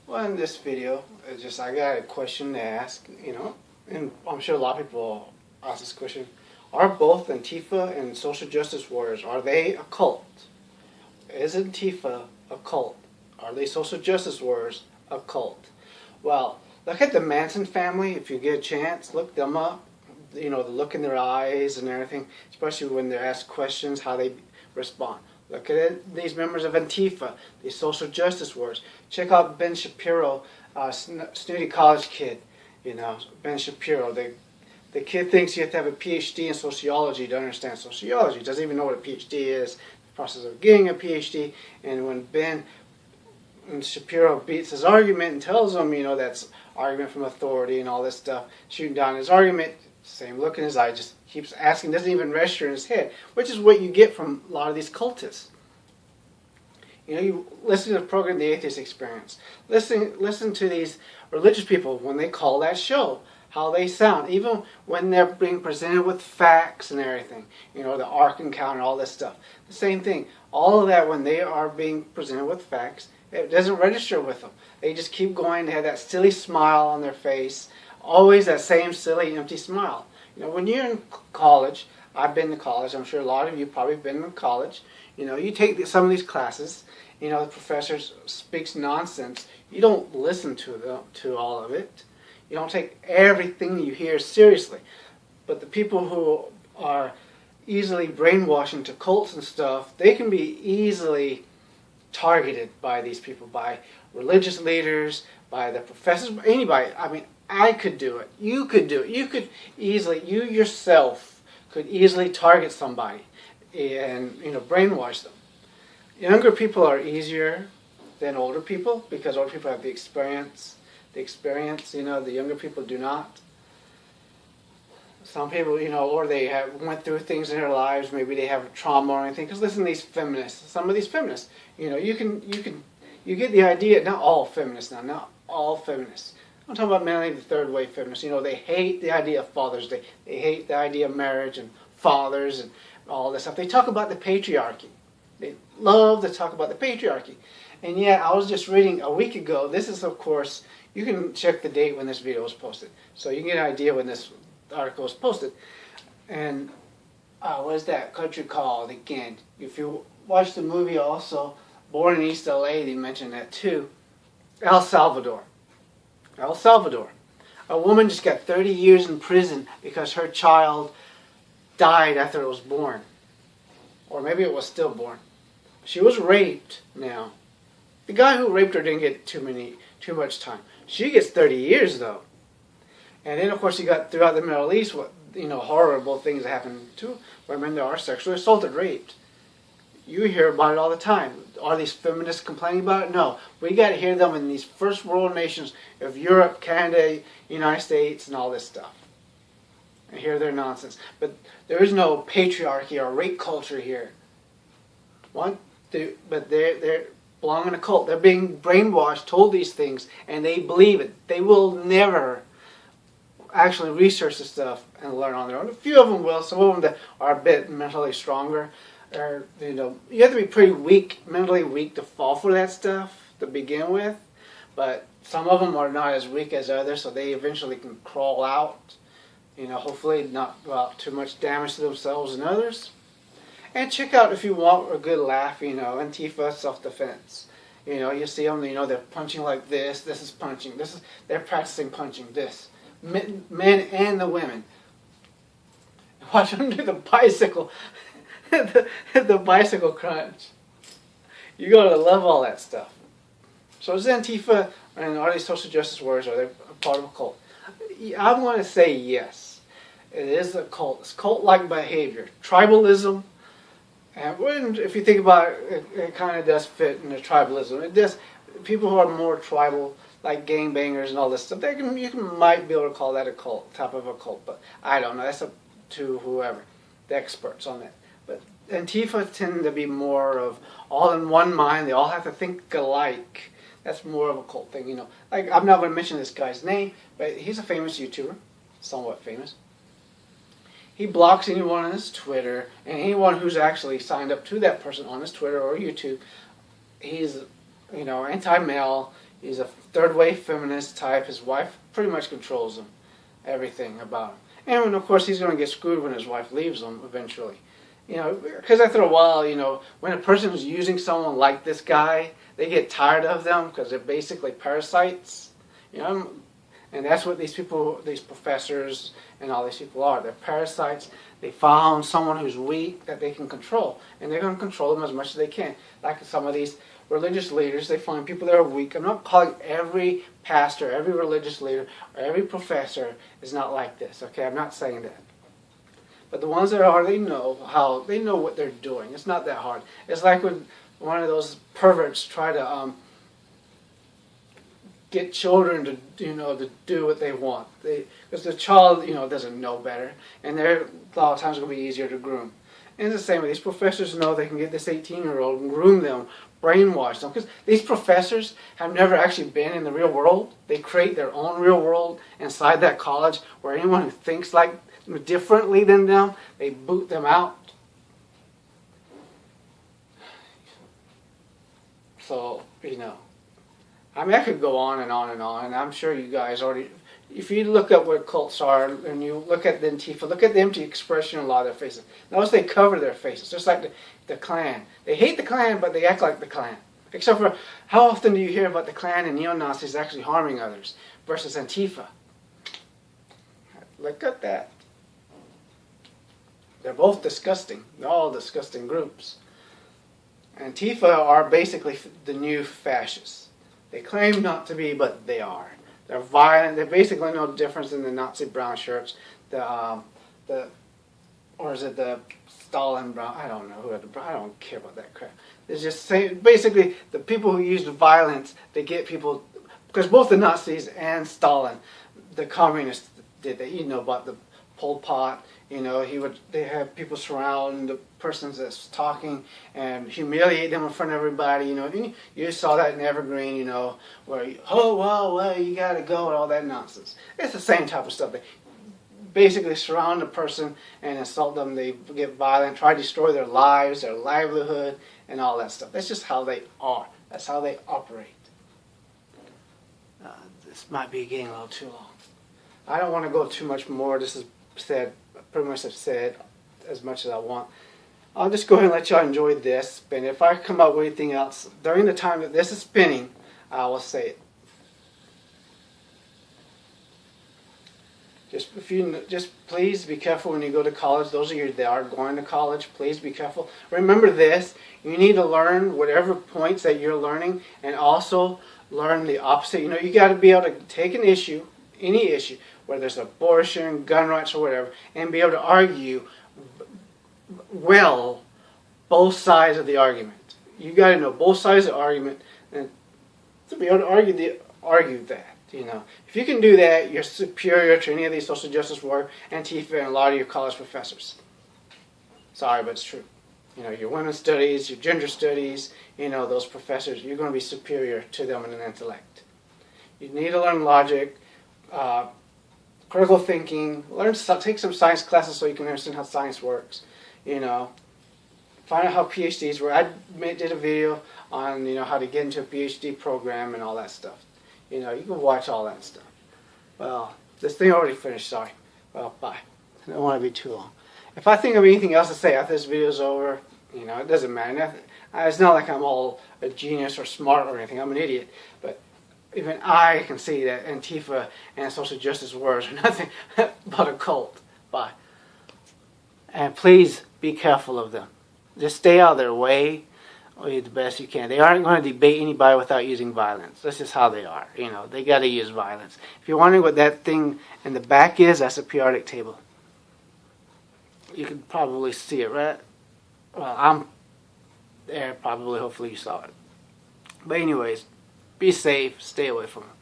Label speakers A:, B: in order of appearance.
A: Well, in this video, it's just I got a question to ask, and I'm sure a lot of people ask this question. Are both Antifa and social justice warriors, are they a cult? Is Antifa a cult? Are they social justice warriors a cult? Well, look at the Manson family if you get a chance. Look them up. The look in their eyes and everything, especially when they're asked questions, how they respond. Look at it, these members of Antifa, these social justice warriors. Check out Ben Shapiro, snooty college kid. Ben Shapiro. The kid thinks you have to have a PhD in sociology to understand sociology. He doesn't even know what a PhD is, the process of getting a PhD. And when Ben Shapiro beats his argument and tells him, that's argument from authority and all this stuff, shooting down his argument, same look in his eye, just keeps asking, doesn't even register in his head, which is what you get from a lot of these cultists. You listen to the program, The Atheist Experience. Listen to these religious people when they call that show, how they sound, even when they're being presented with facts and everything. The Ark Encounter, all this stuff. The same thing. All of that, when they are being presented with facts, it doesn't register with them. They just keep going. They have that silly smile on their face. Always that same silly, empty smile. When you're in college, I've been to college. I'm sure a lot of you probably have been in college. You take some of these classes. The professor speaks nonsense. You don't listen to all of it. You don't take everything you hear seriously. But the people who are easily brainwashed into cults and stuff, they can be easily targeted by these people, by religious leaders, by the professors, anybody. I could do it. You could do it. You yourself could easily target somebody and, brainwash them. Younger people are easier than older people because older people have the experience. The younger people do not. Some people, or they went through things in their lives. Maybe they have trauma or anything. Because listen to these feminists. Some of these feminists, you get the idea. Not all feminists now. Not all feminists. I'm talking about mainly the third wave feminists. They hate the idea of Father's Day. They hate the idea of marriage and fathers and all this stuff. They talk about the patriarchy. They love to talk about the patriarchy. And yet, I was just reading a week ago. This is, of course, you can check the date when this video was posted. So you can get an idea when this article was posted. And what is that country called again? If you watch the movie also, Born in East LA, they mentioned that too. El Salvador. El Salvador. A woman just got 30 years in prison because her child died after it was born. Or maybe it was stillborn. She was raped now. The guy who raped her didn't get too much time. She gets 30 years though. And then of course you got throughout the Middle East what horrible things that happen to women that are sexually assaulted, raped. You hear about it all the time. Are these feminists complaining about it? No. We got to hear them in these first world nations of Europe, Canada, United States, and all this stuff. And hear their nonsense. But there is no patriarchy or rape culture here. But they're belong in a cult. They're being brainwashed, told these things, and they believe it. They will never actually research the stuff and learn on their own. A few of them will. Some of them that are a bit mentally stronger. You have to be pretty weak, mentally weak to fall for that stuff to begin with. But some of them are not as weak as others, so they eventually can crawl out. Hopefully not too much damage to themselves and others. And check out, if you want a good laugh, Antifa self-defense. You see them, they're punching like this. This is punching. They're practicing punching this. Men and the women. Watch them do the bicycle. the bicycle crunch. You're going to love all that stuff. So is Antifa and are these social justice warriors, are they a part of a cult? I'm going to say yes. It is a cult. It's cult-like behavior. Tribalism. And if you think about it, it kind of does fit in the tribalism. It does. People who are more tribal, like gangbangers and all this stuff, you might be able to call that a cult, type of a cult. But I don't know. That's up to whoever, the experts on that. But Antifa tend to be more of all in one mind. They all have to think alike. That's more of a cult thing, Like, I'm not going to mention this guy's name, but he's a famous YouTuber, somewhat famous. He blocks anyone on his Twitter, and anyone who's actually signed up to that person on his Twitter or YouTube. He's, anti-male. He's a third-wave feminist type. His wife pretty much controls him, everything about him. And of course, he's going to get screwed when his wife leaves him eventually. Because after a while, when a person is using someone like this guy, they get tired of them because they're basically parasites. And that's what these people, these professors and all these people are. They're parasites. They found someone who's weak that they can control. And they're going to control them as much as they can. Like some of these religious leaders, they find people that are weak. I'm not calling every pastor, every religious leader, or every professor is not like this. Okay, I'm not saying that. But the ones that are, they know what they're doing. It's not that hard. It's like when one of those perverts try to get children to to do what they want. Because the child doesn't know better, and they're a lot of times going to be easier to groom. And it's the same with these professors. Know they can get this 18-year-old and groom them, brainwash them. Because these professors have never actually been in the real world. They create their own real world inside that college, where anyone who thinks like differently than them, they boot them out. So, I mean, I could go on and on and on, and I'm sure you guys already, if you look up what cults are, and you look at the Antifa, look at the empty expression on a lot of their faces. Notice they cover their faces, just like the Klan. They hate the Klan, but they act like the Klan. Except for, how often do you hear about the Klan and neo-Nazis actually harming others versus Antifa? Look at that. They're both disgusting. They're all disgusting groups. Antifa are basically the new fascists. They claim not to be, but they are. They're violent. They're basically no different than the Nazi brown shirts, or is it the Stalin brown? I don't know I don't care about that crap. It's just basically the people who use violence. They get people, because both the Nazis and Stalin, the communists did that. About the Pol Pot. They have people surround the person that's talking and humiliate them in front of everybody. You saw that in Evergreen, where you gotta go and all that nonsense. It's the same type of stuff. They basically surround the person and insult them. They get violent, try to destroy their lives, their livelihood, and all that stuff. That's just how they are. That's how they operate. This might be getting a little too long. I don't want to go too much more. This is said. Pretty much have said as much as I want. I'll just go ahead and let y'all enjoy this. And if I come up with anything else during the time that this is spinning, I will say it. Just please be careful when you go to college. Those of you that are going to college, please be careful. Remember this: you need to learn whatever points that you're learning, and also learn the opposite. You got to be able to take an issue, any issue, whether it's abortion, gun rights, or whatever, and be able to argue well both sides of the argument. You got to know both sides of the argument, and to be able to argue that. If you can do that, you're superior to any of these social justice warriors, Antifa, and a lot of your college professors. Sorry, but it's true. Your women's studies, your gender studies, those professors, you're going to be superior to them in an intellect. You need to learn logic, critical thinking, take some science classes so you can understand how science works. Find out how PhDs work. I did a video on how to get into a PhD program and all that stuff. You can watch all that stuff. Well, this thing already finished. Sorry. Well, bye. I don't want to be too long. If I think of anything else to say after this video is over, it doesn't matter. It's not like I'm all a genius or smart or anything. I'm an idiot, but even I can see that Antifa and social justice warriors are nothing but a cult. Bye. And please be careful of them. Just stay out of their way the best you can. They aren't going to debate anybody without using violence. That's just how they are. They got to use violence. If you're wondering what that thing in the back is, that's a periodic table. You can probably see it, right? Well, I'm there. Probably, hopefully you saw it. But anyways, be safe. Stay away from them.